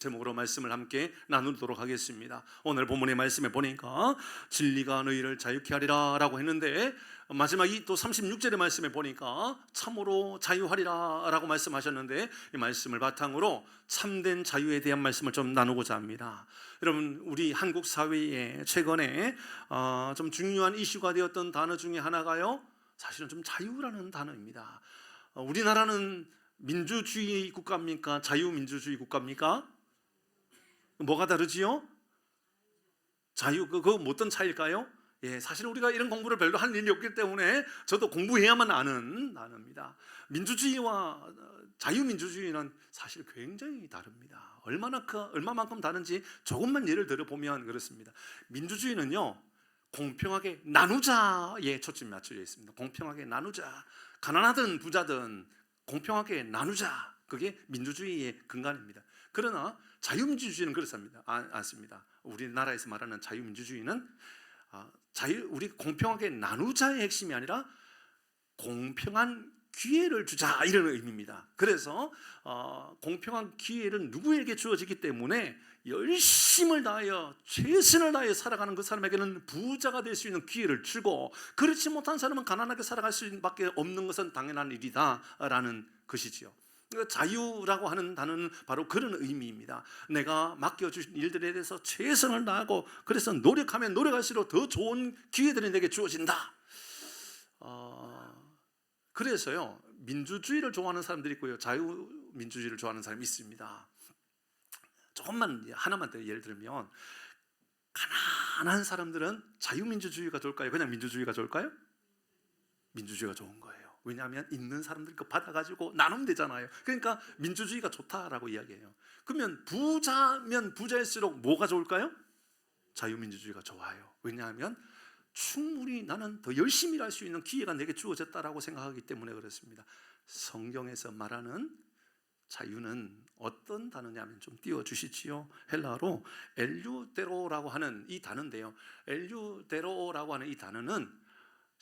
제목으로 말씀을 함께 나누도록 하겠습니다. 오늘 본문의 말씀에 보니까 진리가 너희를 자유케 하리라 라고 했는데, 마지막 또 36절의 말씀에 보니까 참으로 자유하리라 라고 말씀하셨는데, 이 말씀을 바탕으로 참된 자유에 대한 말씀을 좀 나누고자 합니다. 여러분, 우리 한국 사회에 최근에 좀 중요한 이슈가 되었던 단어 중에 하나가요, 사실은 좀 자유라는 단어입니다. 우리나라는 민주주의 국가입니까? 자유민주주의 국가입니까? 뭐가 다르지요? 그거 어떤 차이일까요? 사실 우리가 이런 공부를 별로 할 일이 없기 때문에 저도 공부해야만 아는 단어입니다. 민주주의와 자유민주주의는 사실 굉장히 다릅니다. 얼마만큼 다른지 조금만 예를 들어보면 그렇습니다. 민주주의는요, 공평하게 나누자에 초점이 맞춰져 있습니다. 공평하게 나누자. 가난하든 부자든 공평하게 나누자. 그게 민주주의의 근간입니다. 그러나 자유민주주의는 그렇습니다. 않습니다. 우리나라에서 말하는 자유민주주의는 우리 공평하게 나누자의 핵심이 아니라 공평한 기회를 주자, 이런 의미입니다. 그래서 공평한 기회는 누구에게 주어지기 때문에 열심을 다하여 최선을 다하여 살아가는 그 사람에게는 부자가 될 수 있는 기회를 주고, 그렇지 못한 사람은 가난하게 살아갈 수밖에 없는 것은 당연한 일이다 라는 것이지요. 자유라고 하는 단어는 바로 그런 의미입니다. 내가 맡겨주신 일들에 대해서 최선을 다하고, 그래서 노력하면 노력할수록 더 좋은 기회들이 내게 주어진다. 그래서요, 민주주의를 좋아하는 사람들이 있고요, 자유민주주의를 좋아하는 사람이 있습니다. 하나만 더 예를 들면, 가난한 사람들은 자유민주주의가 좋을까요? 그냥 민주주의가 좋을까요? 민주주의가 좋은 거예요. 왜냐하면 있는 사람들 거 받아가지고 나누면 되잖아요. 그러니까 민주주의가 좋다라고 이야기해요. 그러면 부자면 부자일수록 뭐가 좋을까요? 자유민주주의가 좋아요. 왜냐하면 충분히 나는 더 열심히 할 수 있는 기회가 내게 주어졌다라고 생각하기 때문에 그렇습니다. 성경에서 말하는 자유는 어떤 단어냐면, 좀 띄워주시지요. 헬라어로 엘류데로라고 하는 이 단어인데요, 엘류데로라고 하는 이 단어는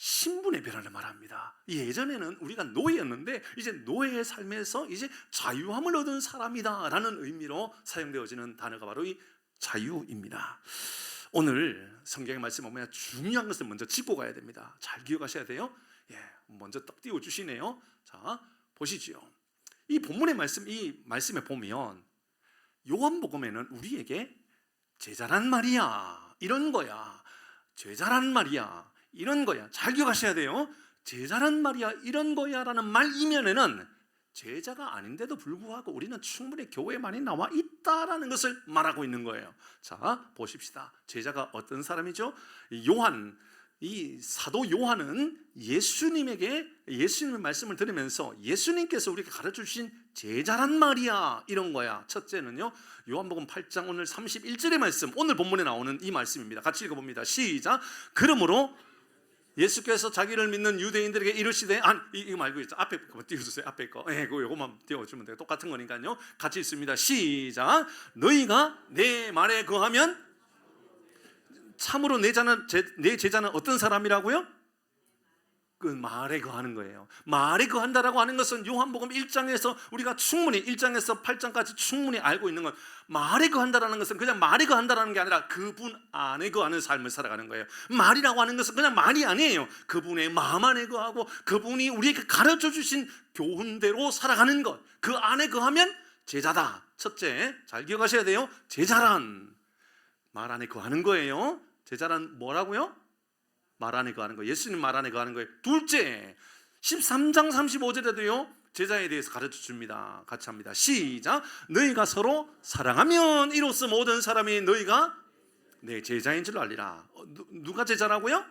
신분의 변화를 말합니다. 예전에는 우리가 노예였는데, 이제 노예의 삶에서 이제 자유함을 얻은 사람이다 라는 의미로 사용되어지는 단어가 바로 이 자유입니다. 오늘 성경의 말씀에 보면 중요한 것을 먼저 짚고 가야 됩니다. 잘 기억하셔야 돼요. 먼저 딱 띄워주시네요. 자, 보시죠. 이 본문의 이 말씀에 보면 요한복음에는 우리에게 제자란 말이야, 이런 거야, 제자란 말이야, 이런 거야, 잘 기억하셔야 돼요. 제자란 말이야, 이런 거야 라는 말 이면에는 제자가 아닌데도 불구하고 우리는 충분히 교회에 많이 나와 있다라는 것을 말하고 있는 거예요. 자, 보십시다. 제자가 어떤 사람이죠? 이 사도 요한은 예수님의 말씀을 들으면서 예수님께서 우리에게 가르쳐주신 제자란 말이야, 이런 거야. 첫째는요, 요한복음 8장 오늘 31절의 말씀, 오늘 본문에 나오는 이 말씀입니다. 같이 읽어봅니다. 시작. 그러므로 예수께서 자기를 믿는 유대인들에게 이르시되, 이거 말고 있죠. 앞에 거 띄워주세요. 앞에 거. 요거만 띄워주면 돼요. 똑같은 거니까요. 같이 읽습니다. 시작. 너희가 내 말에 거하면, 참으로 내 제자는 어떤 사람이라고요? 그 말에 거하는 거예요. 말에 거한다라고 하는 것은 요한복음 1장에서 우리가 충분히 1장에서 8장까지 충분히 알고 있는 건, 말에 거한다라는 것은 그냥 말에 거한다라는 게 아니라 그분 안에 거하는 삶을 살아가는 거예요. 말이라고 하는 것은 그냥 말이 아니에요. 그분의 마음 안에 거하고 그분이 우리에게 가르쳐 주신 교훈대로 살아가는 것, 그 안에 거하면 제자다. 첫째, 잘 기억하셔야 돼요. 제자란 말 안에 거하는 거예요. 제자란 뭐라고요? 말 안에 거하는 거예요. 예수님 말 안에 거하는 거예요. 둘째, 13장 35절에도요 제자에 대해서 가르쳐 줍니다. 같이 합니다. 시작. 너희가 서로 사랑하면 이로써 모든 사람이 너희가 내 제자인 줄 알리라. 누가 제자라고요?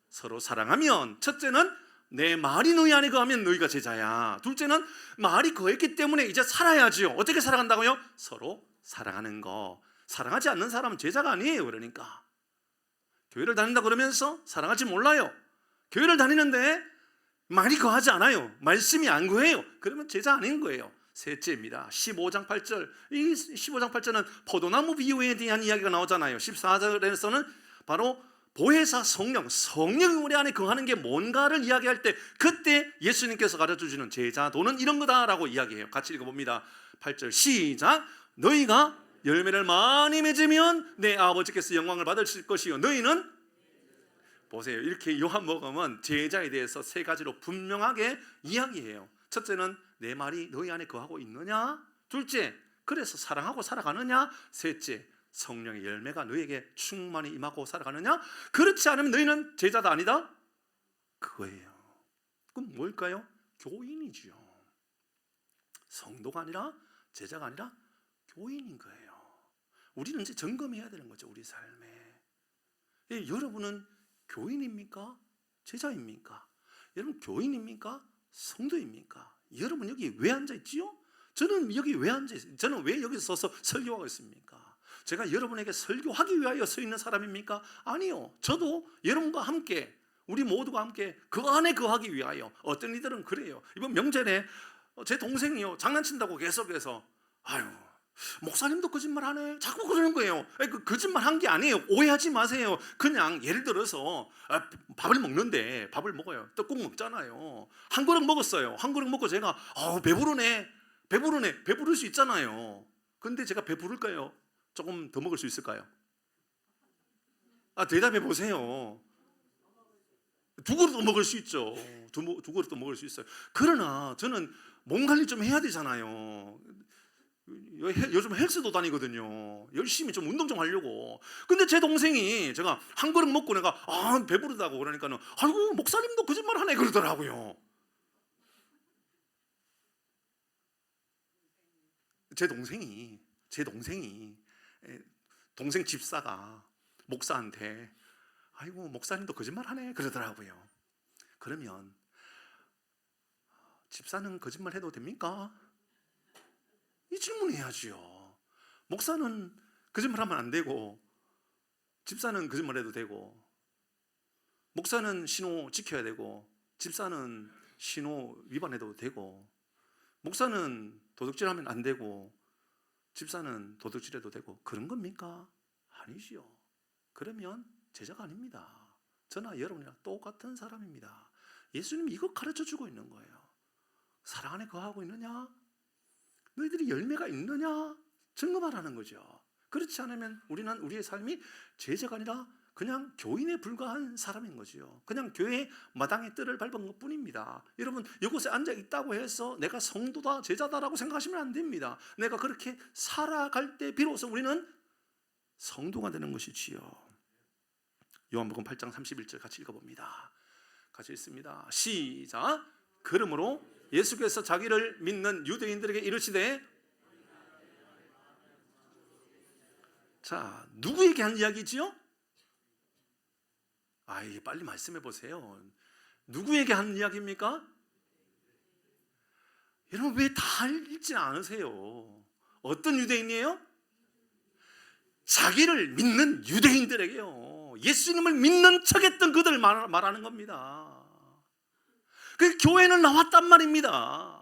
서로 사랑하면. 첫째는 내 말이 너희 안에 거하면 너희가 제자야. 둘째는 말이 거했기 때문에 이제 살아야지요. 어떻게 살아간다고요? 서로 사랑하는 거. 사랑하지 않는 사람은 제자가 아니에요. 그러니까 교회를 다닌다 그러면서 사랑할지 몰라요. 교회를 다니는데 말이 거하지 않아요. 말씀이 안 거해요. 그러면 제자 아닌 거예요. 셋째입니다. 15장 8절. 이 15장 8절은 포도나무 비유에 대한 이야기가 나오잖아요. 14절에서는 바로 보혜사 성령이 우리 안에 거하는 게 뭔가를 이야기할 때, 그때 예수님께서 가르쳐주시는 제자도는 이런 거다라고 이야기해요. 같이 읽어봅니다. 8절 시작. 너희가 열매를 많이 맺으면 내 아버지께서 영광을 받으실 것이요 너희는 보세요. 이렇게 요한복음은 제자에 대해서 세 가지로 분명하게 이야기해요. 첫째는 내 말이 너희 안에 거하고 있느냐? 둘째, 그래서 사랑하고 살아가느냐? 셋째, 성령의 열매가 너희에게 충만히 임하고 살아가느냐? 그렇지 않으면 너희는 제자다 아니다? 그거예요. 그럼 뭘까요? 교인이지요. 성도가 아니라 제자가 아니라 교인인 거예요. 우리는 이제 점검해야 되는 거죠. 우리 삶에. 여러분은 교인입니까? 제자입니까? 여러분 교인입니까? 성도입니까? 여러분 여기 왜 앉아있지요? 저는 여기 왜 앉아있어요? 저는 왜 여기 서서 설교하고 있습니까? 제가 여러분에게 설교하기 위하여 서 있는 사람입니까? 아니요. 저도 여러분과 함께 우리 모두가 함께 그 안에 거하기 위하여. 어떤 이들은 그래요. 이번 명절에 제 동생이요 장난친다고 계속해서 아유 목사님도 거짓말하네 자꾸 그러는 거예요. 그 거짓말 한 게 아니에요. 오해하지 마세요. 그냥 예를 들어서 밥을 먹는데 밥을 먹어요. 떡국 먹잖아요. 한 그릇 먹었어요. 한 그릇 먹고 제가 배부르네 배부를 수 있잖아요. 근데 제가 배부를까요? 조금 더 먹을 수 있을까요? 대답해 보세요. 두 그릇도 먹을 수 있죠. 두 그릇도 먹을 수 있어요. 그러나 저는 몸 관리 좀 해야 되잖아요. 요즘 헬스도 다니거든요. 열심히 좀 운동 좀 하려고. 근데 제 동생이 제가 한 그릇 먹고 내가 배부르다고 그러니까는 아이고 목사님도 거짓말 하네 그러더라고요. 제 동생 집사가 목사한테 아이고 목사님도 거짓말 하네 그러더라고요. 그러면 집사는 거짓말 해도 됩니까? 이 질문해야지요. 목사는 거짓말하면 안 되고 집사는 거짓말해도 되고 목사는 신호 지켜야 되고 집사는 신호 위반해도 되고 목사는 도둑질하면 안 되고 집사는 도둑질해도 되고 그런 겁니까? 아니지요. 그러면 제자가 아닙니다. 저나 여러분이랑 똑같은 사람입니다. 예수님이 이거 가르쳐주고 있는 거예요. 사랑 안에 거하고 있느냐? 너희들이 열매가 있느냐? 점검하라는 거죠. 그렇지 않으면 우리는 우리의 삶이 제자가 아니라 그냥 교인에 불과한 사람인 거죠. 그냥 교회 마당에 뜰을 밟은 것 뿐입니다. 여러분 이곳에 앉아 있다고 해서 내가 성도다 제자다라고 생각하시면 안 됩니다. 내가 그렇게 살아갈 때 비로소 우리는 성도가 되는 것이지요. 요한복음 8장 31절 같이 읽어봅니다. 같이 읽습니다. 시작. 그러므로 예수께서 자기를 믿는 유대인들에게 이르시되, 자 누구에게 한 이야기지요? 빨리 말씀해 보세요. 누구에게 한 이야기입니까? 여러분 왜 다 읽지 않으세요? 어떤 유대인이에요? 자기를 믿는 유대인들에게요. 예수님을 믿는 척했던 그들 말하는 겁니다. 그 교회는 나왔단 말입니다.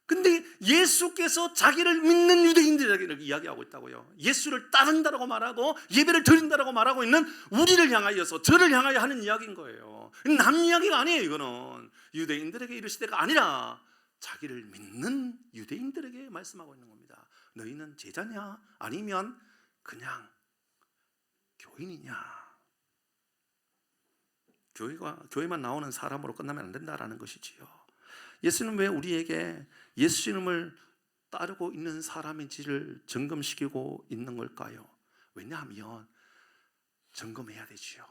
근데 예수께서 자기를 믿는 유대인들에게 이야기하고 있다고요. 예수를 따른다라고 말하고 예배를 드린다라고 말하고 있는 우리를 향하여서 저를 향하여 하는 이야기인 거예요. 남 이야기가 아니에요. 이거는 유대인들에게 이르시되가 아니라 자기를 믿는 유대인들에게 말씀하고 있는 겁니다. 너희는 제자냐 아니면 그냥 교인이냐? 교회만 나오는 사람으로 끝나면 안 된다라는 것이지요. 예수는 왜 우리에게 예수님을 따르고 있는 사람인지를 점검시키고 있는 걸까요? 왜냐하면 점검해야 되지요.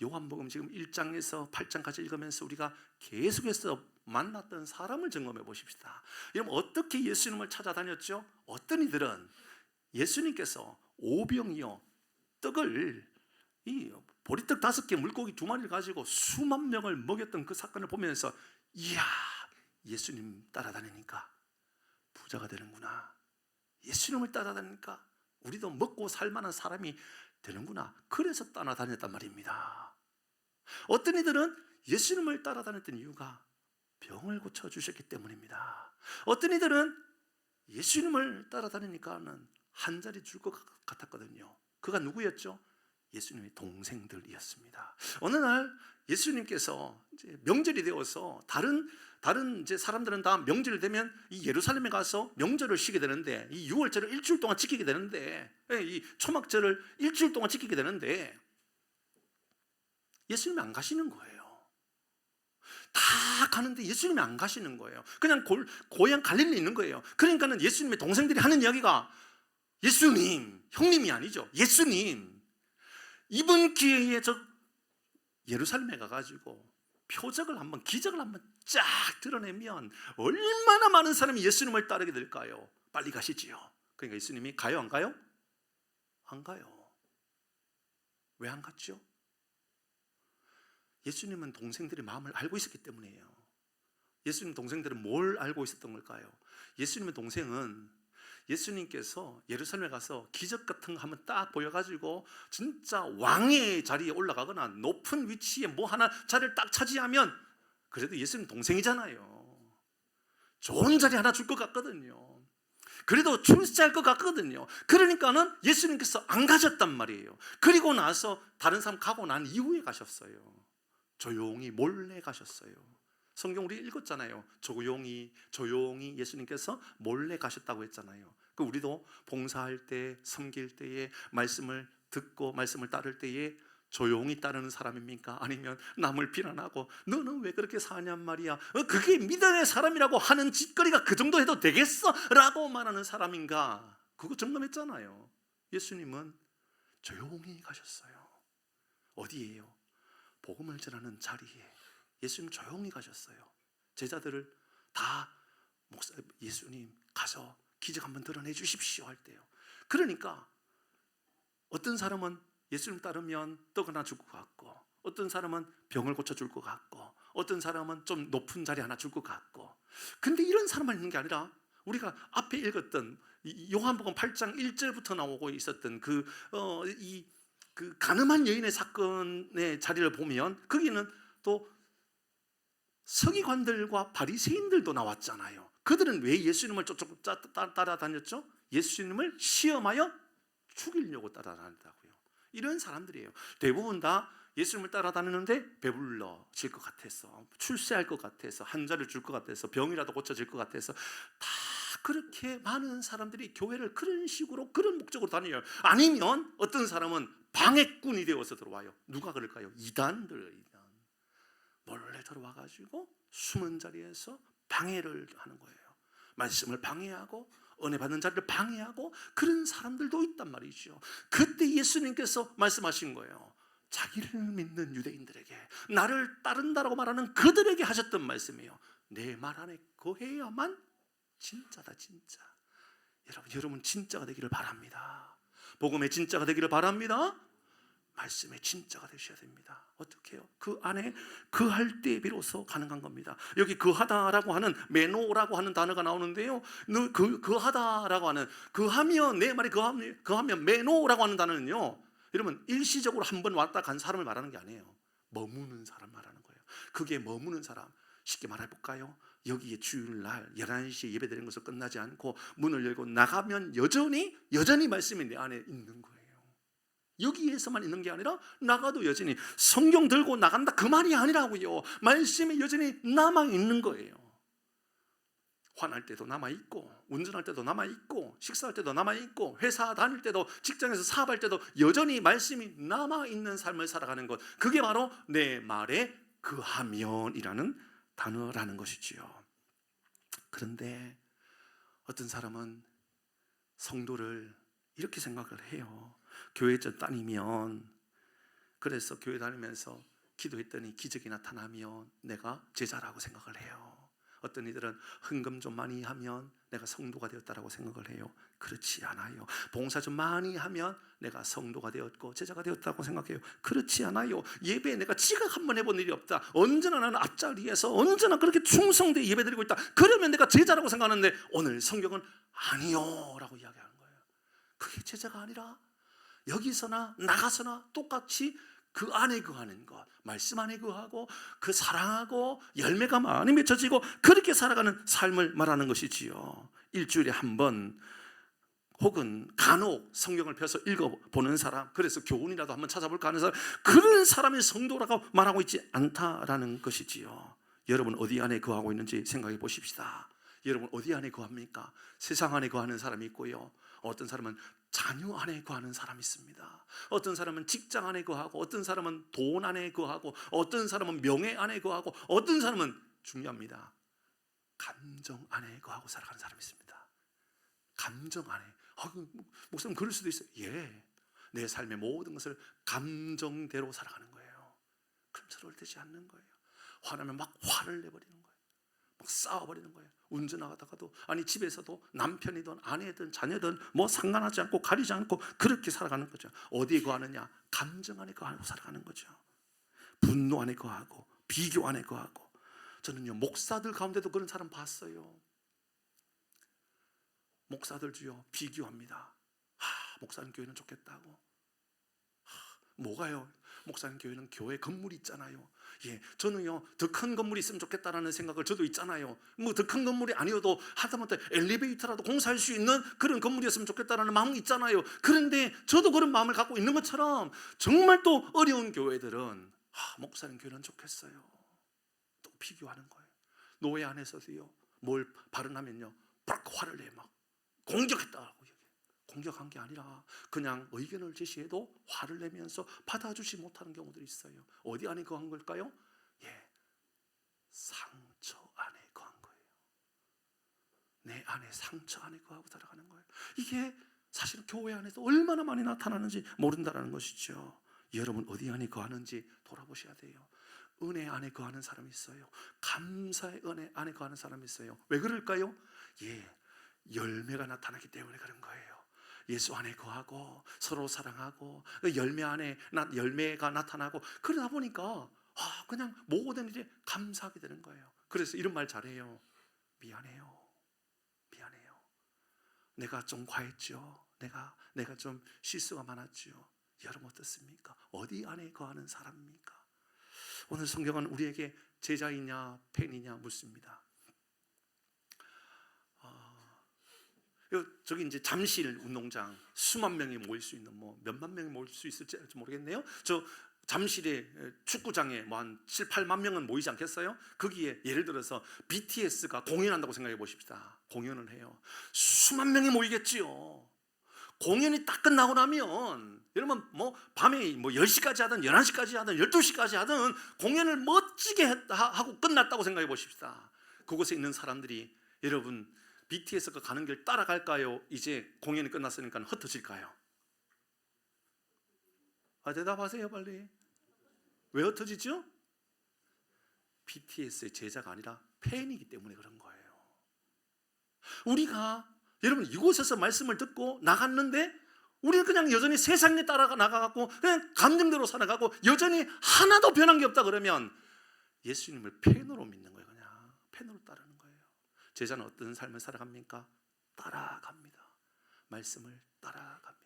요한복음 지금 1장에서 8장까지 읽으면서 우리가 계속해서 만났던 사람을 점검해 보십시다. 여러분 어떻게 예수님을 찾아다녔죠? 어떤 이들은 예수님께서 오병이요 떡을 이 보리떡 5개 물고기 2마리를 가지고 수만 명을 먹였던 그 사건을 보면서 이야 예수님 따라다니니까 부자가 되는구나. 예수님을 따라다니니까 우리도 먹고 살만한 사람이 되는구나. 그래서 따라다녔단 말입니다. 어떤 이들은 예수님을 따라다녔던 이유가 병을 고쳐주셨기 때문입니다. 어떤 이들은 예수님을 따라다니니까는 한 자리 줄 것 같았거든요. 그가 누구였죠? 예수님의 동생들이었습니다. 어느 날 예수님께서 이제 명절이 되어서 다른 이제 사람들은 다 명절이 되면 이 예루살렘에 가서 명절을 쉬게 되는데, 이 유월절을 일주일 동안 지키게 되는데, 이 초막절을 일주일 동안 지키게 되는데 예수님이 안 가시는 거예요. 다 가는데 예수님이 안 가시는 거예요. 그냥 고향 갈릴리에 있는 거예요. 그러니까는 예수님의 동생들이 하는 이야기가, 예수님, 형님이 아니죠, 예수님, 이번 기회에 저 예루살렘에 가가지고 표적을 한번, 기적을 한번 쫙 드러내면 얼마나 많은 사람이 예수님을 따르게 될까요? 빨리 가시지요. 그러니까 예수님이 가요, 안 가요? 안 가요. 왜 안 갔죠? 예수님은 동생들의 마음을 알고 있었기 때문이에요. 예수님 동생들은 뭘 알고 있었던 걸까요? 예수님의 동생은 예수님께서 예루살렘에 가서 기적 같은 거 한번 딱 보여가지고 진짜 왕의 자리에 올라가거나 높은 위치에 뭐 하나 자리를 딱 차지하면 그래도 예수님 동생이잖아요. 좋은 자리 하나 줄 것 같거든요. 그래도 출세할 것 같거든요. 그러니까는 예수님께서 안 가셨단 말이에요. 그리고 나서 다른 사람 가고 난 이후에 가셨어요. 조용히 몰래 가셨어요. 성경 우리 읽었잖아요. 조용히 예수님께서 몰래 가셨다고 했잖아요. 그 우리도 봉사할 때, 섬길 때에, 말씀을 듣고 말씀을 따를 때에 조용히 따르는 사람입니까? 아니면 남을 비난하고 너는 왜 그렇게 사냔 말이야, 그게 믿음의 사람이라고 하는 짓거리가 그 정도 해도 되겠어? 라고 말하는 사람인가? 그거 점검했잖아요. 예수님은 조용히 가셨어요. 어디예요? 복음을 전하는 자리에 예수님 조용히 가셨어요. 제자들을 다 예수님 가서 기적 한번 드러내 주십시오 할 때요. 그러니까 어떤 사람은 예수님 따르면 떡 하나 줄 것 같고, 어떤 사람은 병을 고쳐줄 것 같고, 어떤 사람은 좀 높은 자리 하나 줄 것 같고. 근데 이런 사람만 있는 게 아니라 우리가 앞에 읽었던 요한복음 8장 1절부터 나오고 있었던 그 가늠한 여인의 사건의 자리를 보면 거기는 또 서기관들과 바리새인들도 나왔잖아요. 그들은 왜 예수님을 따라다녔죠? 예수님을 시험하여 죽이려고 따라다녔다고요. 이런 사람들이에요. 대부분 다 예수님을 따라다니는데 배불러질 것 같아서, 출세할 것 같아서, 한자를 줄 것 같아서, 병이라도 고쳐질 것 같아서, 다 그렇게 많은 사람들이 교회를 그런 식으로, 그런 목적으로 다녀요. 아니면 어떤 사람은 방해꾼이 되어서 들어와요. 누가 그럴까요? 이단. 몰래 들어와가지고 숨은 자리에서 방해를 하는 거예요. 말씀을 방해하고 은혜 받는 자리를 방해하고, 그런 사람들도 있단 말이죠. 그때 예수님께서 말씀하신 거예요. 자기를 믿는 유대인들에게, 나를 따른다라고 말하는 그들에게 하셨던 말씀이에요. 내 말 안에 거해야만 진짜다, 진짜. 여러분 진짜가 되기를 바랍니다. 복음의 진짜가 되기를 바랍니다. 말씀의 진짜가 되셔야 됩니다. 어떻게 해요? 그 안에 거할 때 비로소 가능한 겁니다. 여기 거하다라고 하는, 메노라고 하는 단어가 나오는데요, 거하다라고 하는, 거하면, 내 말이 거하면 메노라고 하는 단어는요, 여러분 일시적으로 한 번 왔다 간 사람을 말하는 게 아니에요. 머무는 사람 말하는 거예요. 그게 머무는 사람. 쉽게 말해볼까요? 여기에 주일날 11시에 예배드리는 것을 끝나지 않고 문을 열고 나가면 여전히 말씀이 내 안에 있는 거예요. 여기에서만 있는 게 아니라 나가도 여전히, 성경 들고 나간다 그 말이 아니라고요. 말씀이 여전히 남아있는 거예요. 화날 때도 남아있고, 운전할 때도 남아있고, 식사할 때도 남아있고, 회사 다닐 때도, 직장에서 사업할 때도 여전히 말씀이 남아있는 삶을 살아가는 것, 그게 바로 내 말에 거하면이라는 단어라는 것이지요. 그런데 어떤 사람은 성도를 이렇게 생각을 해요. 교회 다니면, 그래서 교회 다니면서 기도했더니 기적이 나타나면 내가 제자라고 생각을 해요. 어떤 이들은 헌금 좀 많이 하면 내가 성도가 되었다라고 생각을 해요. 그렇지 않아요. 봉사 좀 많이 하면 내가 성도가 되었고 제자가 되었다고 생각해요. 그렇지 않아요. 예배에 내가 지각 한번 해본 일이 없다, 언제나 나는 앞자리에서 언제나 그렇게 충성되게 예배드리고 있다, 그러면 내가 제자라고 생각하는데, 오늘 성경은 아니요 라고 이야기하는 거예요. 그게 제자가 아니라 여기서나 나가서나 똑같이 그 안에 거하는 것, 말씀 안에 거하고 그 사랑하고 열매가 많이 맺혀지고 그렇게 살아가는 삶을 말하는 것이지요. 일주일에 한 번 혹은 간혹 성경을 펴서 읽어보는 사람, 그래서 교훈이라도 한번 찾아볼까 하는 사람, 그런 사람이 성도라고 말하고 있지 않다라는 것이지요. 여러분 어디 안에 거하고 있는지 생각해 보십시다. 여러분 어디 안에 거합니까? 세상 안에 거하는 사람이 있고요, 어떤 사람은 자녀 안에 거하는 사람이 있습니다. 어떤 사람은 직장 안에 거하고, 어떤 사람은 돈 안에 거하고, 어떤 사람은 명예 안에 거하고, 어떤 사람은 중요합니다, 감정 안에 거하고 살아가는 사람이 있습니다. 감정 안에. 목사님 그럴 수도 있어요. 예, 내 삶의 모든 것을 감정대로 살아가는 거예요. 컨트롤 되지 않는 거예요. 화나면 막 화를 내버리는 거예요. 막 싸워버리는 거예요. 운전하다가도, 아니 집에서도 남편이든 아내든 자녀든 뭐 상관하지 않고 가리지 않고 그렇게 살아가는 거죠. 어디에 거하느냐? 감정 안에 거하고 살아가는 거죠. 분노 안에 거하고, 비교 안에 거하고. 저는요, 목사들 가운데도 그런 사람 봤어요. 목사들도요, 비교합니다. 목사님 교회는 좋겠다고. 뭐가요? 목사님 교회는 교회 건물이 있잖아요. 예, 저는요, 더 큰 건물이 있으면 좋겠다라는 생각을 저도 있잖아요. 뭐 더 큰 건물이 아니어도 하다못해 엘리베이터라도 공사할 수 있는 그런 건물이었으면 좋겠다라는 마음이 있잖아요. 그런데 저도 그런 마음을 갖고 있는 것처럼, 정말 또 어려운 교회들은 목사님 교회는 좋겠어요. 또 비교하는 거예요. 노예 안에서도요, 뭘 발언하면요, 막 화를 내, 막 공격했다고. 공격한 게 아니라 그냥 의견을 제시해도 화를 내면서 받아주지 못하는 경우들이 있어요. 어디 안에 거한 걸까요? 예, 상처 안에 거한 거예요. 내 안에 상처 안에 거하고 살아가는 거예요. 이게 사실 교회 안에서 얼마나 많이 나타나는지 모른다는 것이죠. 여러분 어디 안에 거하는지 돌아보셔야 돼요. 은혜 안에 거하는 사람이 있어요. 감사의 은혜 안에 거하는 사람이 있어요. 왜 그럴까요? 예, 열매가 나타나기 때문에 그런 거예요. 예수 안에 거하고 서로 사랑하고 열매 안에 열매가 나타나고, 그러다 보니까 그냥 모든 일에 감사하게 되는 거예요. 그래서 이런 말 잘해요. 미안해요. 내가 좀 과했죠. 내가 좀 실수가 많았죠. 여러분 어떻습니까? 어디 안에 거하는 사람입니까? 오늘 성경은 우리에게 제자이냐 팬이냐 묻습니다. 저기 이제 잠실 운동장 수만 명이 모일 수 있는, 뭐 몇만 명이 모일 수 있을지 모르겠네요. 저 잠실의 축구장에 뭐 한 7, 8만 명은 모이지 않겠어요? 거기에 예를 들어서 BTS가 공연한다고 생각해 보십시다. 공연을 해요. 수만 명이 모이겠지요. 공연이 딱 끝나고 나면 여러분 뭐 밤에 뭐 10시까지 하든 11시까지 하든 12시까지 하든 공연을 멋지게 하고 끝났다고 생각해 보십시다. 그곳에 있는 사람들이 여러분 BTS가 가는 길 따라갈까요? 이제 공연이 끝났으니까 흩어질까요? 대답하세요 빨리. 왜 흩어지죠? BTS의 제자가 아니라 팬이기 때문에 그런 거예요. 우리가 여러분 이곳에서 말씀을 듣고 나갔는데 우리는 그냥 여전히 세상에 따라 나가고 그냥 감정대로 살아가고 여전히 하나도 변한 게 없다 그러면 예수님을 팬으로 믿는 거예요. 그냥 팬으로 따르는 거예요. 제자는 어떤 삶을 살아갑니까? 따라갑니다. 말씀을 따라갑니다.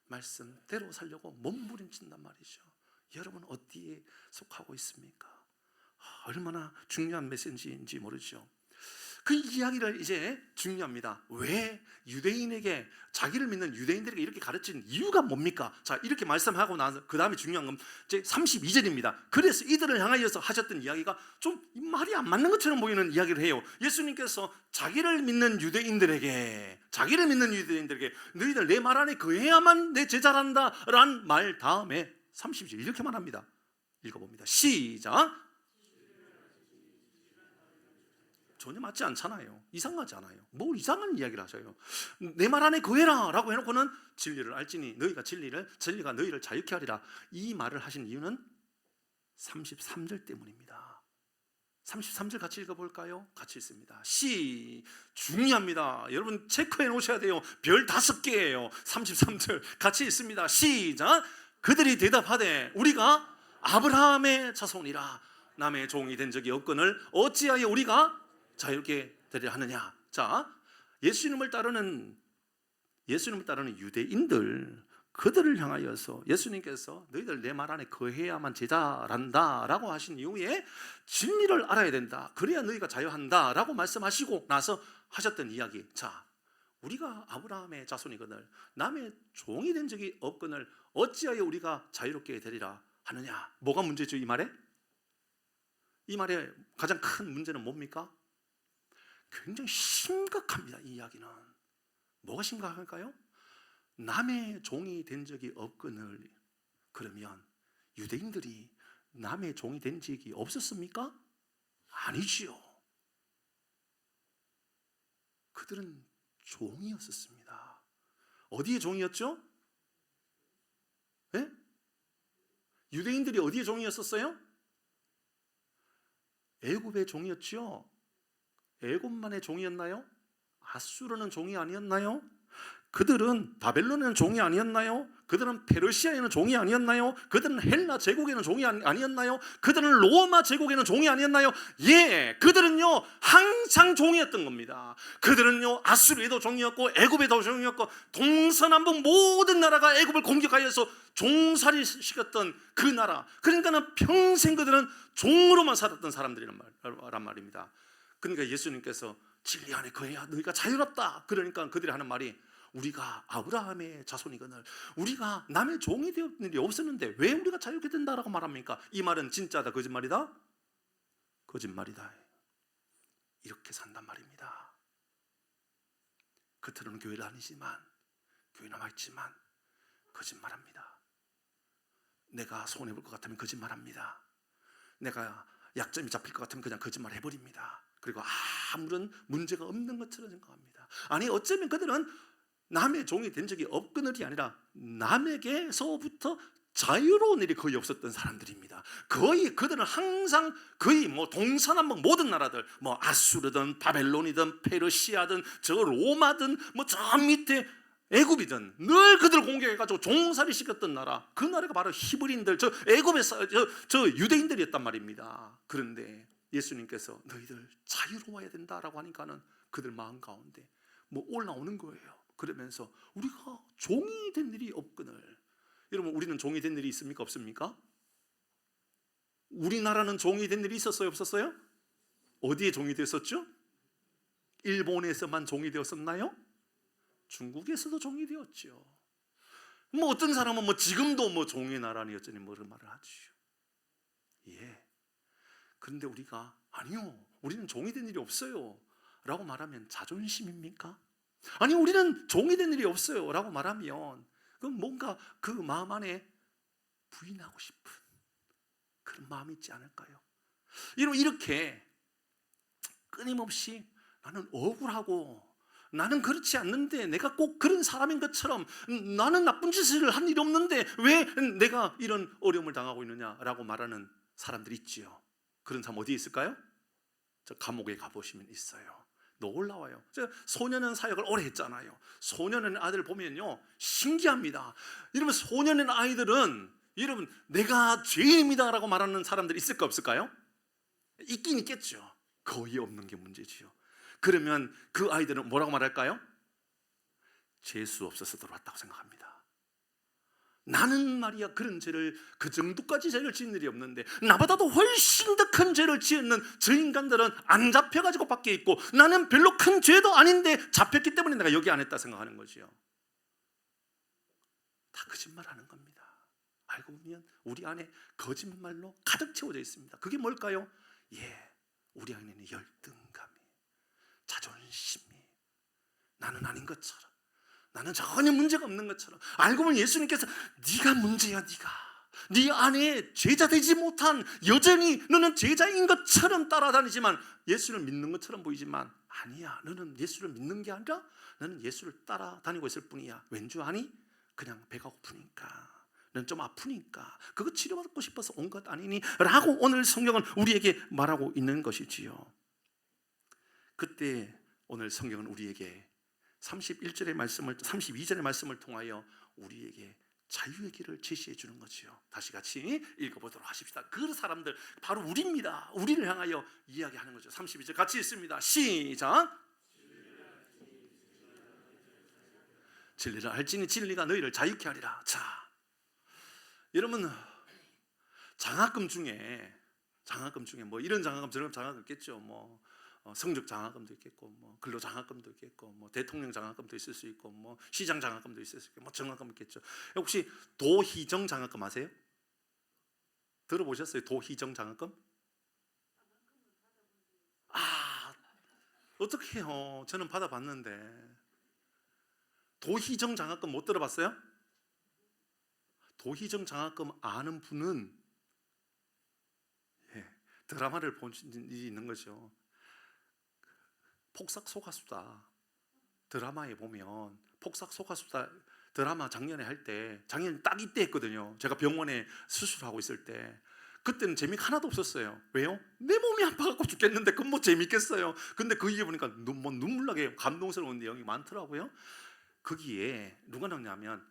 말씀대로 살려고 몸부림친단 말이죠. 여러분 어디에 속하고 있습니까? 얼마나 중요한 메시지인지 모르죠. 그 이야기를 이제 중요합니다. 왜 유대인에게, 자기를 믿는 유대인들에게 이렇게 가르친 이유가 뭡니까? 자, 이렇게 말씀하고 나서 그 다음에 중요한 건 이제 32절입니다. 그래서 이들을 향하여서 하셨던 이야기가 좀 말이 안 맞는 것처럼 보이는 이야기를 해요. 예수님께서 자기를 믿는 유대인들에게 너희들 내 말 안에 거해야만 내 제자란다 라는 말 다음에 32절 이렇게 말합니다. 읽어봅니다. 시작. 전혀 맞지 않잖아요. 이상하지 않아요. 뭘 이상한 이야기를 하셔요. 내 말 안에 거해라 라고 해놓고는 진리를 알지니 진리가 너희를 자유케 하리라, 이 말을 하신 이유는 33절 때문입니다. 33절 같이 읽어볼까요? 같이 읽습니다. 중요합니다. 여러분 체크해 놓으셔야 돼요. 별 5개예요 33절 같이 읽습니다. 시작. 그들이 대답하되 우리가 아브라함의 자손이라 남의 종이 된 적이 없거늘 어찌하여 우리가 자유케 되려 하느냐. 자, 예수님을 따르는 유대인들, 그들을 향하여서 예수님께서 너희들 내 말 안에 거해야만 제자란다 라고 하신 이후에 진리를 알아야 된다, 그래야 너희가 자유한다 라고 말씀하시고 나서 하셨던 이야기. 자, 우리가 아브라함의 자손이거늘 남의 종이 된 적이 없거늘 어찌하여 우리가 자유롭게 되리라 하느냐. 뭐가 문제죠? 이 말에? 이 말의 가장 큰 문제는 뭡니까? 굉장히 심각합니다. 이 이야기는. 뭐가 심각할까요? 남의 종이 된 적이 없거늘. 그러면 유대인들이 남의 종이 된 적이 없었습니까? 아니지요. 그들은 종이었었습니다. 어디의 종이었죠? 네? 유대인들이 어디의 종이었었어요? 애굽의 종이었죠. 애굽만의 종이었나요? 아수르는 종이 아니었나요? 그들은 바벨론에는 종이 아니었나요? 그들은 페르시아에는 종이 아니었나요? 그들은 헬라 제국에는 종이 아니었나요? 그들은 로마 제국에는 종이 아니었나요? 예, 그들은요 항상 종이었던 겁니다. 그들은요 아수르에도 종이었고 애굽에도 종이었고 동서남북 모든 나라가 애굽을 공격하여서 종살이 시켰던 그 나라. 그러니까는 평생 그들은 종으로만 살았던 사람들이란 말입니다. 그러니까 예수님께서 진리 안에 거해야 너희가 자유롭다. 그러니까 그들이 하는 말이 우리가 아브라함의 자손이거늘 우리가 남의 종이 되었는 일이 없었는데 왜 우리가 자유롭게 된다라고 말합니까? 이 말은 진짜다 거짓말이다? 거짓말이다. 이렇게 산단 말입니다. 겉으로는 교회를 다니지만 교회 남아있지만 거짓말합니다. 내가 손해볼 것 같으면 거짓말합니다. 내가 약점이 잡힐 것 같으면 그냥 거짓말 해버립니다. 그리고 아무런 문제가 없는 것처럼 생각합니다. 아니 어쩌면 그들은 남의 종이 된 적이 없거늘이 아니라 남에게서부터 자유로운 일이 거의 없었던 사람들입니다. 거의 그들은 항상 거의 동서남북 모든 나라들 아수르든 바벨론이든 페르시아든 저 로마든 저 밑에 애굽이든 늘 그들을 공격해가지고 종살이 시켰던 나라, 그 나라가 바로 히브리인들, 저 애굽의 저 유대인들이었단 말입니다. 그런데 예수님께서 너희들 자유로워야 된다라고 하니까는 그들 마음 가운데 올라오는 거예요. 그러면서 우리가 종이 된 일이 없거늘. 여러분 우리는 종이 된 일이 있습니까? 없습니까? 우리나라는 종이 된 일이 있었어요? 없었어요? 어디에 종이 되었었죠? 일본에서만 종이 되었었나요? 중국에서도 종이 되었죠. 어떤 사람은 지금도 종의 나라니 어쩌니 그런 말을 하지요. 예. 그런데 우리가 아니요, 우리는 종이 된 일이 없어요 라고 말하면 자존심입니까? 아니 우리는 종이 된 일이 없어요 라고 말하면 그럼 뭔가 그 마음 안에 부인하고 싶은 그런 마음이 있지 않을까요? 여러분 이렇게 끊임없이 나는 억울하고 나는 그렇지 않는데 내가 꼭 그런 사람인 것처럼 나는 나쁜 짓을 한 일이 없는데 왜 내가 이런 어려움을 당하고 있느냐라고 말하는 사람들이 있지요. 그런 사람 어디에 있을까요? 저 감옥에 가보시면 있어요. 놀라워요. 제가 소년원 사역을 오래 했잖아요. 소년원 아이들 보면요 신기합니다. 여러분 소년원 아이들은 여러분 내가 죄인입니다라고 말하는 사람들이 있을까 없을까요? 있긴 있겠죠. 거의 없는 게 문제지요. 그러면 그 아이들은 뭐라고 말할까요? 재수 없어서 들어왔다고 생각합니다. 나는 말이야 그런 죄를 그 정도까지 죄를 지은 일이 없는데 나보다도 훨씬 더 큰 죄를 지은 저 인간들은 안 잡혀가지고 밖에 있고 나는 별로 큰 죄도 아닌데 잡혔기 때문에 내가 여기 안 했다 생각하는 거지요. 다 거짓말하는 겁니다. 알고 보면 우리 안에 거짓말로 가득 채워져 있습니다. 그게 뭘까요? 예, 우리 안에는 열등감이, 자존심이, 나는 아닌 것처럼, 나는 전혀 문제가 없는 것처럼. 알고 보면 예수님께서 네가 문제야. 네 안에 제자 되지 못한, 여전히 너는 제자인 것처럼 따라다니지만 예수를 믿는 것처럼 보이지만 아니야, 너는 예수를 믿는 게 아니라 너는 예수를 따라다니고 있을 뿐이야. 왠 줄 아니? 그냥 배가 고프니까, 너는 좀 아프니까, 그거 치료받고 싶어서 온 것 아니니? 라고 오늘 성경은 우리에게 말하고 있는 것이지요. 그때 오늘 성경은 우리에게 31절의 말씀을, 32절의 말씀을 통하여 우리에게 자유의 길을 제시해 주는 거지요. 다시 같이 읽어보도록 하십시다. 그 사람들 바로 우리입니다. 우리를 향하여 이야기하는 거죠. 32절 같이 읽습니다. 시작. 진리를 알지니 진리가 너희를 자유케 하리라. 자, 여러분 장학금 중에 뭐 이런 장학금 저런 장학금 있겠죠. 성적 장학금도 있겠고, 뭐 근로 장학금도 있겠고, 뭐 대통령 장학금도 있을 수 있고, 뭐 시장 장학금도 있을 수 있고, 뭐 장학금 있겠죠. 혹시 도희정 장학금 아세요? 들어보셨어요? 도희정 장학금? 아, 어떻게 해요? 저는 받아봤는데. 도희정 장학금 못 들어봤어요? 도희정 장학금 아는 분은 드라마를 본 일이 있는 거죠. 폭삭 소가수다 드라마에 보면, 폭삭 소가수다 드라마 작년에 할 때, 작년에 딱 이때 했거든요. 제가 병원에 수술하고 있을 때. 그때는 재미가 하나도 없었어요. 왜요? 내 몸이 아파갖고 죽겠는데 그건 뭐 재밌겠어요. 근데 거기에 보니까 뭐 눈물 나게 감동스러운 내용이 많더라고요. 거기에 누가 나오냐면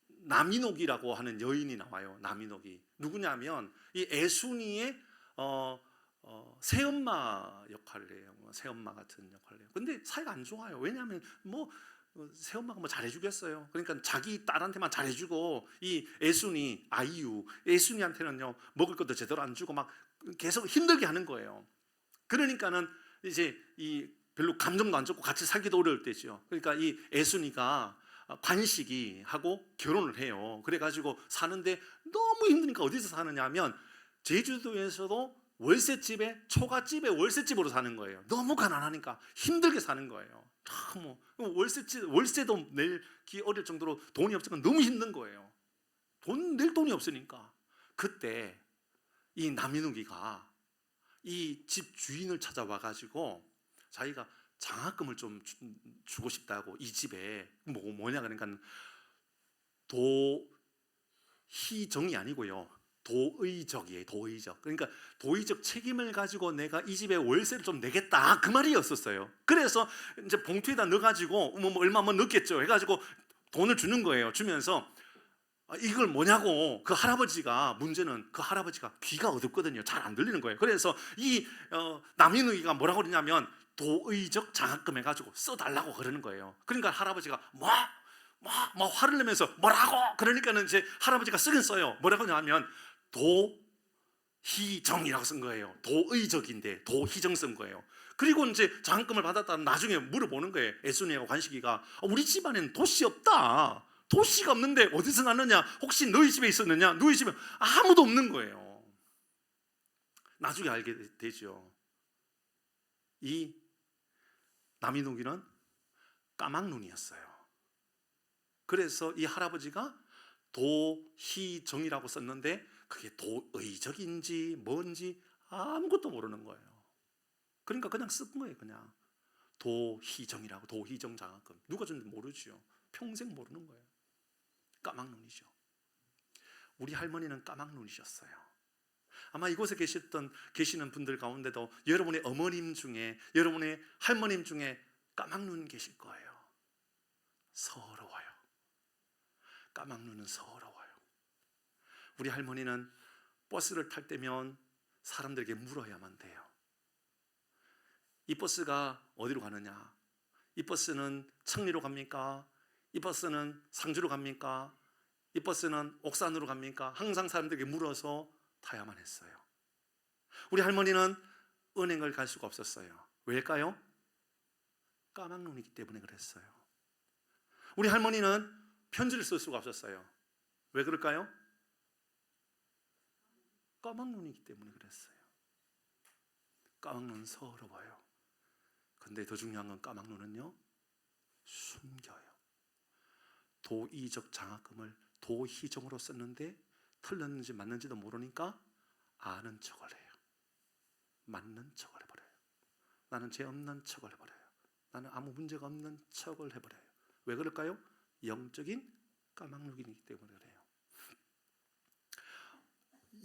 나민옥이라고 하는 여인이 나와요. 나민옥이 누구냐면 이 애순이의 새엄마 역할을 해요. 새엄마 같은 역할을 해요. 근데 사이가 안 좋아요. 왜냐하면 뭐 새엄마가 뭐 잘해주겠어요. 그러니까 자기 딸한테만 잘해주고, 이 애순이 아이유 애순이한테는요 먹을 것도 제대로 안 주고 막 계속 힘들게 하는 거예요. 그러니까는 이제 이 별로 감정도 안 좋고 같이 살기도 어려울 때죠. 그러니까 이 애순이가 관식이 하고 결혼을 해요. 그래가지고 사는데 너무 힘드니까 어디서 사느냐 하면 제주도에서도 월세집에, 초가집에 월세집으로 사는 거예요. 너무 가난하니까 힘들게 사는 거예요. 뭐 월세도 내기 어릴 정도로 돈이 없으니까 너무 힘든 거예요. 낼 돈이 없으니까. 그때 이 남인욱이가 이 집 주인을 찾아와 가지고 자기가 장학금을 좀 주고 싶다고, 이 집에 뭐냐 그러니까 도희정이 아니고요, 도의적이에요. 도의적. 그러니까 도의적 책임을 가지고 내가 이 집에 월세를 좀 내겠다, 그 말이었었어요. 그래서 이제 봉투에다 넣어가지고 뭐 얼마 넣겠죠 해가지고 돈을 주는 거예요. 주면서 이걸 뭐냐고. 그 할아버지가, 문제는 그 할아버지가 귀가 어둡거든요. 잘 안 들리는 거예요. 그래서 이 남인우이가 뭐라고 그러냐면 도의적 장학금 해가지고 써달라고 그러는 거예요. 그러니까 할아버지가 뭐 화를 내면서 뭐라고? 그러니까는 이제 할아버지가 쓰긴 써요. 뭐라고 하냐면 도희정이라고 쓴 거예요. 도의적인데 도희정 쓴 거예요. 그리고 이제 장학금을 받았다는 나중에 물어보는 거예요. 애순이하고 관식이가 우리 집안에는 도시 없다. 도시가 없는데 어디서 났느냐? 혹시 너희 집에 있었느냐? 너희 집에 아무도 없는 거예요. 나중에 알게 되죠. 이 남인욱이는 까막눈이었어요. 그래서 이 할아버지가 도희정이라고 썼는데 그게 도의적인지 뭔지 아무것도 모르는 거예요. 그러니까 그냥 쓴 거예요. 그냥 도희정이라고, 도희정 장학금. 누가 줬는지 모르죠. 평생 모르는 거예요. 까막눈이죠. 우리 할머니는 까막눈이셨어요. 아마 이곳에 계시는 분들 가운데도 여러분의 어머님 중에, 여러분의 할머님 중에 까막눈 계실 거예요. 서러워요. 까막눈은 서러워요. 우리 할머니는 버스를 탈 때면 사람들에게 물어야만 돼요. 이 버스가 어디로 가느냐? 이 버스는 청리로 갑니까? 이 버스는 상주로 갑니까? 이 버스는 옥산으로 갑니까? 항상 사람들에게 물어서 타야만 했어요. 우리 할머니는 은행을 갈 수가 없었어요. 왜일까요? 까막눈이기 때문에 그랬어요. 우리 할머니는 편지를 쓸 수가 없었어요. 왜 그럴까요? 까막눈이기 때문에 그랬어요. 까막눈은 서러워요. 근데 더 중요한 건 까막눈은요, 숨겨요. 도의적 장학금을 도희정으로 썼는데 틀렸는지 맞는지도 모르니까 아는 척을 해요. 맞는 척을 해버려요. 나는 죄 없는 척을 해버려요. 나는 아무 문제가 없는 척을 해버려요. 왜 그럴까요? 영적인 까막눈이기 때문에 그래요.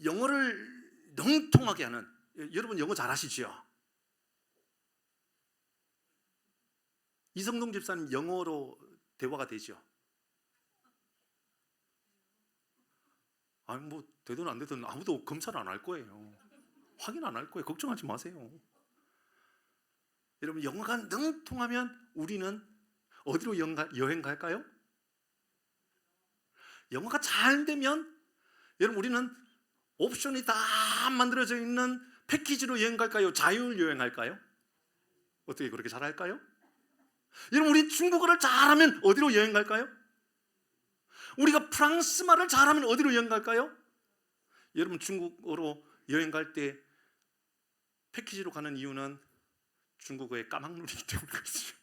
영어를 능통하게 하는, 여러분 영어 잘하시죠? 이성동 집사님 영어로 대화가 되죠? 아니 뭐 되든 안 되든 아무도 검찰 안 할 거예요. 확인 안 할 거예요. 걱정하지 마세요. 여러분 영어가 능통하면 우리는 어디로 여행 갈까요? 영어가 잘 되면 여러분 우리는 옵션이 다 만들어져 있는 패키지로 여행 갈까요? 자율 여행 할까요? 어떻게 그렇게 잘할까요? 여러분, 우리 중국어를 잘하면 어디로 여행 갈까요? 우리가 프랑스 말을 잘하면 어디로 여행 갈까요? 여러분, 중국어로 여행 갈 때 패키지로 가는 이유는 중국어의 까막눈이기 때문에 그렇죠.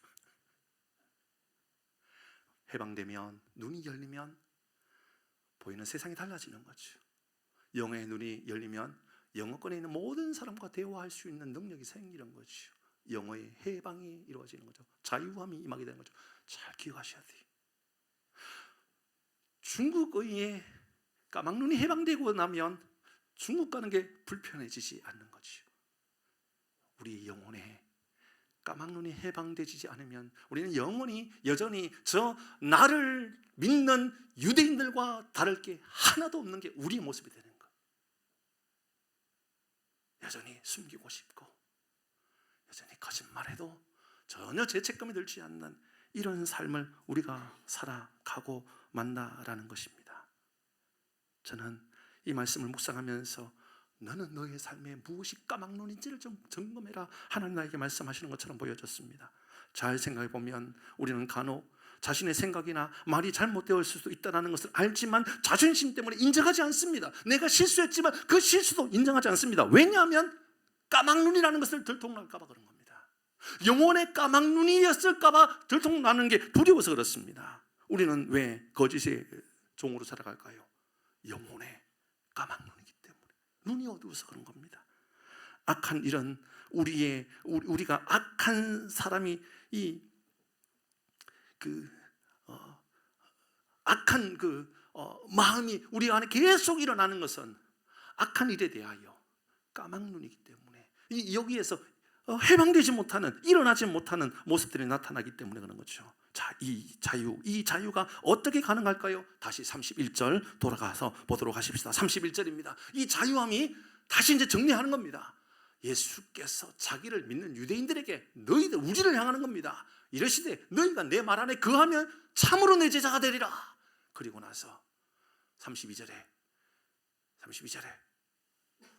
해방되면, 눈이 열리면 보이는 세상이 달라지는 거죠. 영어의 눈이 열리면 영어권에 있는 모든 사람과 대화할 수 있는 능력이 생기는 거죠. 영어의 해방이 이루어지는 거죠. 자유함이 임하게 되는 거죠. 잘 기억하셔야 돼요. 중국어의 까막눈이 해방되고 나면 중국 가는 게 불편해지지 않는 거죠. 우리 영혼에 까막눈이 해방되지 않으면 우리는 영원히 여전히 저 나를 믿는 유대인들과 다를 게 하나도 없는 게 우리의 모습이 되는 거예요. 여전히 숨기고 싶고 여전히 거짓말해도 전혀 죄책감이 들지 않는 이런 삶을 우리가 살아가고 만다라는 것입니다. 저는 이 말씀을 묵상하면서 너는 너의 삶에 무엇이 까막눈인지를 좀 점검해라, 하나님 나에게 말씀하시는 것처럼 보여졌습니다. 잘 생각해 보면 우리는 간혹 자신의 생각이나 말이 잘못되었을 수도 있다는 것을 알지만 자존심 때문에 인정하지 않습니다. 내가 실수했지만 그 실수도 인정하지 않습니다. 왜냐하면 까막눈이라는 것을 들통날까 봐 그런 겁니다. 영혼의 까막눈이었을까 봐 들통나는 게 두려워서 그렇습니다. 우리는 왜 거짓의 종으로 살아갈까요? 영혼의 까막눈이기 때문에, 눈이 어두워서 그런 겁니다. 악한 이런 우리가 악한 사람이 악한 마음이 우리 안에 계속 일어나는 것은 악한 일에 대하여 까막눈이기 때문에 여기에서 해방되지 못하는, 일어나지 못하는 모습들이 나타나기 때문에 그런 거죠. 자, 이 자유가 어떻게 가능할까요? 다시 31절 돌아가서 보도록 하십시다. 31절입니다. 이 자유함이 다시 이제 정리하는 겁니다. 예수께서 자기를 믿는 유대인들에게 너희들, 우리를 향하는 겁니다. 이러시되 너희가 내 말 안에 거하면 참으로 내 제자가 되리라. 그리고 나서 32절에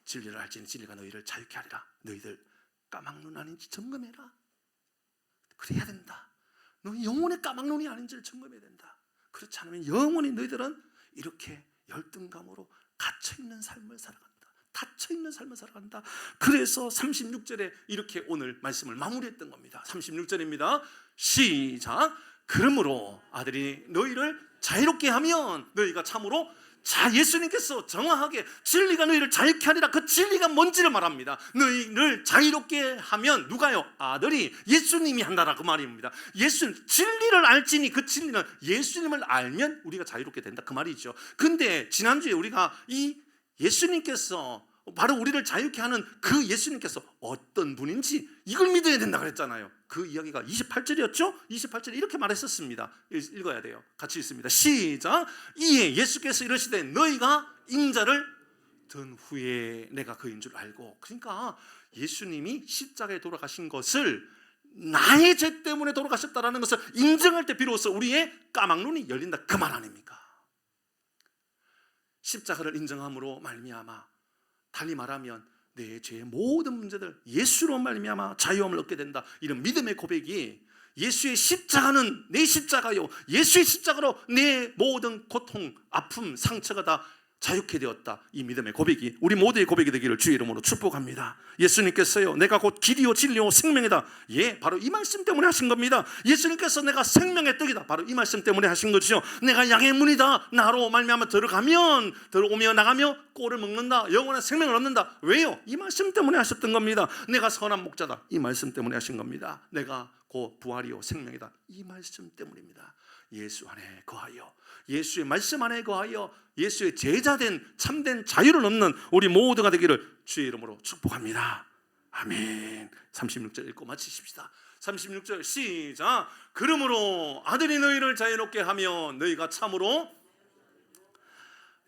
진리를 알지니 진리가 너희를 자유케 하리라. 너희들 까막눈 아닌지 점검해라. 그래야 된다. 너희 영혼의 까막눈이 아닌지를 점검해야 된다. 그렇지 않으면 영원히 너희들은 이렇게 열등감으로 갇혀있는 삶을 살아간다. 닫혀있는 삶을 살아간다. 그래서 36절에 이렇게 오늘 말씀을 마무리했던 겁니다. 36절입니다. 시작. 그러므로 아들이 너희를 자유롭게 하면 너희가 참으로 예수님께서 정확하게 진리가 너희를 자유케 하리라. 그 진리가 뭔지를 말합니다. 너희를 자유롭게 하면 누가요? 아들이, 예수님이 한다라 그 말입니다. 진리를 알지니 그 진리는 예수님을 알면 우리가 자유롭게 된다 그 말이죠. 근데 지난주에 우리가 이 예수님께서 바로 우리를 자유케 하는 그 예수님께서 어떤 분인지 이걸 믿어야 된다 그랬잖아요. 그 이야기가 28절이었죠? 28절에 이렇게 말했었습니다. 읽어야 돼요. 같이 읽습니다. 시작. 이에 예수께서 이르시되 너희가 인자를 든 후에 내가 그인 줄 알고. 그러니까 예수님이 십자가에 돌아가신 것을 나의 죄 때문에 돌아가셨다라는 것을 인정할 때 비로소 우리의 까막눈이 열린다 그 말 아닙니까? 십자가를 인정함으로 말미암아, 달리 말하면 내 죄의 모든 문제들 예수로 말미암아 자유함을 얻게 된다. 이런 믿음의 고백이, 예수의 십자가는 내 십자가요, 예수의 십자가로 내 모든 고통, 아픔, 상처가 다 자유케 되었다. 이 믿음의 고백이 우리 모두의 고백이 되기를 주의 이름으로 축복합니다. 예수님께서요, 내가 곧 길이요 진리요 생명이다. 예, 바로 이 말씀 때문에 하신 겁니다. 예수님께서 내가 생명의 떡이다. 바로 이 말씀 때문에 하신 거죠. 내가 양의 문이다. 나로 말미암아 들어오며 나가며 꼴을 먹는다. 영원한 생명을 얻는다. 왜요? 이 말씀 때문에 하셨던 겁니다. 내가 선한 목자다. 이 말씀 때문에 하신 겁니다. 내가 곧 부활이요 생명이다. 이 말씀 때문입니다. 예수 안에 거하여, 예수의 말씀 안에 거하여 예수의 제자된 참된 자유를 얻는 우리 모두가 되기를 주의 이름으로 축복합니다. 아멘. 36절 읽고 마치십시다. 36절 시작. 그러므로 아들이 너희를 자유롭게 하며 너희가 참으로,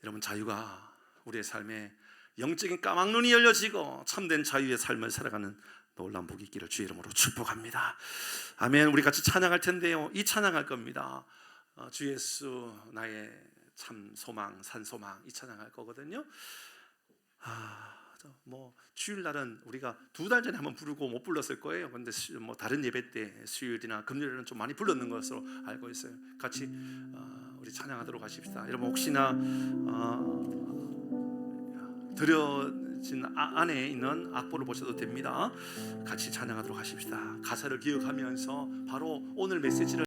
여러분, 자유가 우리의 삶에 영적인 까막눈이 열려지고 참된 자유의 삶을 살아가는 놀라운 복이 있기를 주의 이름으로 축복합니다. 아멘. 우리 같이 찬양할 텐데요, 이 찬양할 겁니다. 주 예수 나의 참 소망, 산 소망, 이 찬양할 거거든요. 뭐 주일날은 우리가 2달 전에 한번 부르고 못 불렀을 거예요. 근데 뭐 다른 예배 때 수요일이나 금요일은 좀 많이 불렀는 것으로 알고 있어요. 같이 우리 찬양하도록 하십시다. 여러분 혹시나 드려진 안에 있는 악보를 보셔도 됩니다. 같이 찬양하도록 하십시다. 가사를 기억하면서 바로 오늘 메시지를